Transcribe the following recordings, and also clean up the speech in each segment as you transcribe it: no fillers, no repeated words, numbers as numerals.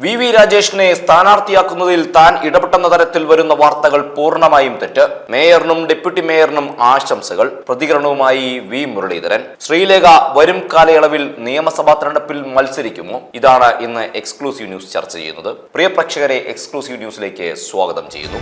V രാജേഷിനെ സ്ഥാനാർത്ഥിയാക്കുന്നതിൽ താൻ ഇടപെട്ടെന്ന തരത്തിൽ വരുന്ന വാർത്തകൾ പൂർണ്ണമായും തെറ്റ്. മേയറിനും ഡെപ്യൂട്ടി മേയറിനും ആശംസകൾ. പ്രതികരണവുമായി വി മുരളീധരൻ. ശ്രീലേഖ വരും കാലയളവിൽ നിയമസഭാ തെരഞ്ഞെടുപ്പിൽ മത്സരിക്കുമോ? ഇതാണ് ഇന്ന് എക്സ്ക്ലൂസീവ് ന്യൂസ് ചർച്ച ചെയ്യുന്നത്. പ്രിയ പ്രേക്ഷകരെ, എക്സ്ക്ലൂസീവ് ന്യൂസിലേക്ക് സ്വാഗതം ചെയ്യുന്നു.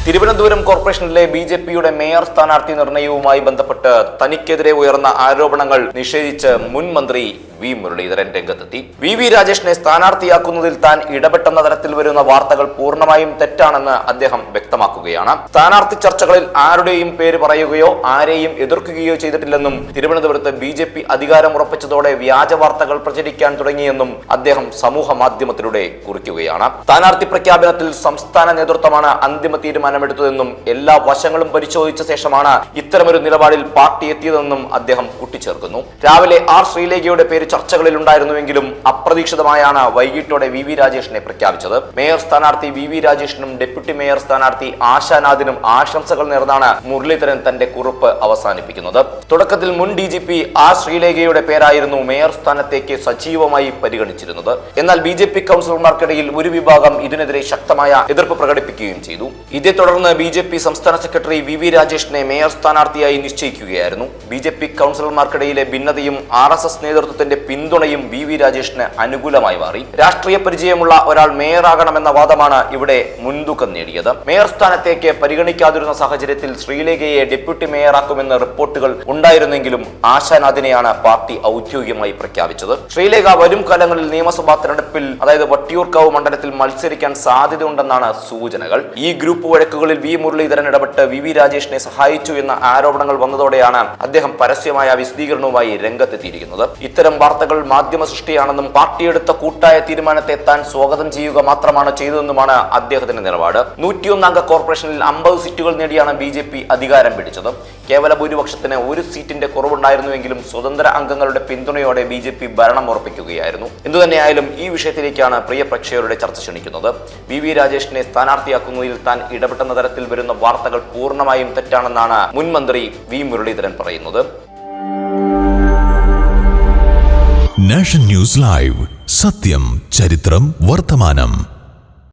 തിരുവനന്തപുരം കോർപ്പറേഷനിലെ ബി.ജെ.പിയുടെ മേയർ സ്ഥാനാർത്ഥി നിർണയവുമായി ബന്ധപ്പെട്ട് തനിക്കെതിരെ ഉയർന്ന ആരോപണങ്ങൾ നിഷേധിച്ച് മുൻ മന്ത്രി വി മുരളീധരൻ രംഗത്തെത്തി. വി രാജേഷിനെ സ്ഥാനാർത്ഥിയാക്കുന്നതിൽ താൻ ഇടപെട്ടെന്ന തരത്തിൽ വരുന്ന വാർത്തകൾ പൂർണ്ണമായും തെറ്റാണെന്ന് അദ്ദേഹം വ്യക്തമാക്കുകയാണ്. സ്ഥാനാർത്ഥി ചർച്ചകളിൽ ആരുടെയും പേര് പറയുകയോ ആരെയും എതിർക്കുകയോ ചെയ്തിട്ടില്ലെന്നും തിരുവനന്തപുരത്ത് ബി.ജെ.പി അധികാരം ഉറപ്പിച്ചതോടെ വ്യാജ വാർത്തകൾ പ്രചരിക്കാൻ തുടങ്ങിയെന്നും അദ്ദേഹം സമൂഹ മാധ്യമത്തിലൂടെ കുറിക്കുകയാണ്. സ്ഥാനാർത്ഥി പ്രഖ്യാപനത്തിൽ സംസ്ഥാന നേതൃത്വമാണ് അന്തിമ തീരുമാനമെടുത്തതെന്നും എല്ലാ വശങ്ങളും പരിശോധിച്ച ശേഷമാണ് ഇത്തരമൊരു നിലപാടിൽ പാർട്ടി എത്തിയതെന്നും അദ്ദേഹം കൂട്ടിച്ചേർക്കുന്നു. രാവിലെ ആർ ശ്രീലേഖയുടെ പേര് ചർച്ചകളിൽ ഉണ്ടായിരുന്നുവെങ്കിലും അപ്രതീക്ഷിതമായാണ് വൈകിട്ടോടെ വി രാജേഷിനെ പ്രഖ്യാപിച്ചത്. മേയർ സ്ഥാനാർത്ഥി വി രാജേഷിനും ഡെപ്യൂട്ടി മേയർ സ്ഥാനാർത്ഥി ആശാനാഥിനും ആശംസകൾ നേർന്നാണ് മുരളീധരൻ തന്റെ കുറിപ്പ് അവസാനിപ്പിക്കുന്നത്. തുടക്കത്തിൽ മുൻ DGP ആർ ശ്രീലേഖയുടെ പേരായിരുന്നു മേയർ സ്ഥാനത്തേക്ക് സജീവമായി പരിഗണിച്ചിരുന്നത്. എന്നാൽ ബി.ജെ.പി കൗൺസിലർമാർക്കിടയിൽ ഒരു വിഭാഗം ഇതിനെതിരെ ശക്തമായ എതിർപ്പ് പ്രകടിപ്പിക്കുകയും ചെയ്തു. ഇതേ തുടർന്ന് ബി.ജെ.പി സംസ്ഥാന സെക്രട്ടറി വി രാജേഷിനെ മേയർ സ്ഥാനാർത്ഥിയായി നിശ്ചയിക്കുകയായിരുന്നു. ബി.ജെ.പി കൗൺസിലർമാർക്കിടയിലെ ഭിന്നതയും RSS നേതൃത്വത്തിന്റെ പിന്തുണയും വി രാജേഷിന് അനുകൂലമായി മാറി. രാഷ്ട്രീയ പരിചയമുള്ള ഒരാൾ മേയറാകണമെന്ന വാദമാണ് ഇവിടെ മുൻതൂക്കം നേടിയത്. മേയർ സ്ഥാനത്തേക്ക് പരിഗണിക്കാതിരുന്ന സാഹചര്യത്തിൽ ശ്രീലേഖയെ ഡെപ്യൂട്ടി മേയറാക്കുമെന്ന് റിപ്പോർട്ടുകൾ ഉണ്ടായിരുന്നെങ്കിലും ആശാനാഥിനെയാണ് പാർട്ടി ഔദ്യോഗികമായി പ്രഖ്യാപിച്ചത്. ശ്രീലേഖ വരും കാലങ്ങളിൽ നിയമസഭാ തെരഞ്ഞെടുപ്പിൽ, അതായത് വട്ടിയൂർക്കാവ് മണ്ഡലത്തിൽ മത്സരിക്കാൻ സാധ്യതയുണ്ടെന്നാണ് സൂചനകൾ. ഈ ഗ്രൂപ്പ് വഴക്കുകളിൽ വി മുരളീധരൻ ഇടപെട്ട് വി രാജേഷിനെ സഹായിച്ചു എന്ന ആരോപണങ്ങൾ വന്നതോടെയാണ് അദ്ദേഹം പരസ്യമായ വിശദീകരണവുമായി രംഗത്തെത്തിയിരിക്കുന്നത്. ഇത്തരം വാർത്തകൾ മാധ്യമ സൃഷ്ടിയാണെന്നും പാർട്ടിയെടുത്ത കൂട്ടായ തീരുമാനത്തെ താൻ സ്വാഗതം ചെയ്യുക മാത്രമാണ് ചെയ്തതെന്നുമാണ് അദ്ദേഹത്തിന്റെ നിലപാട്. 101 അംഗ കോർപ്പറേഷനിൽ 50 സീറ്റുകൾ നേടിയാണ് ബി.ജെ.പി അധികാരം പിടിച്ചത്. കേവല ഭൂരിപക്ഷത്തിന് ഒരു സീറ്റിന്റെ കുറവുണ്ടായിരുന്നുവെങ്കിലും സ്വതന്ത്ര അംഗങ്ങളുടെ പിന്തുണയോടെ ബി.ജെ.പി ഭരണം ഉറപ്പിക്കുകയായിരുന്നു. എന്തുതന്നെയായാലും ഈ വിഷയത്തിലേക്കാണ് പ്രിയ പ്രേക്ഷകരുടെ ചർച്ച ക്ഷണിക്കുന്നത്. വി രാജേഷിനെ സ്ഥാനാർത്ഥിയാക്കുന്നതിൽ താൻ ഇടപെട്ടെന്ന തരത്തിൽ വരുന്ന വാർത്തകൾ പൂർണ്ണമായും തെറ്റാണെന്നാണ് മുൻ മന്ത്രി വി മുരളീധരൻ പറയുന്നത്. നാഷൻ ന്യൂസ് ലൈവ്, സത്യം, ചരിത്രം, വർത്തമാനം.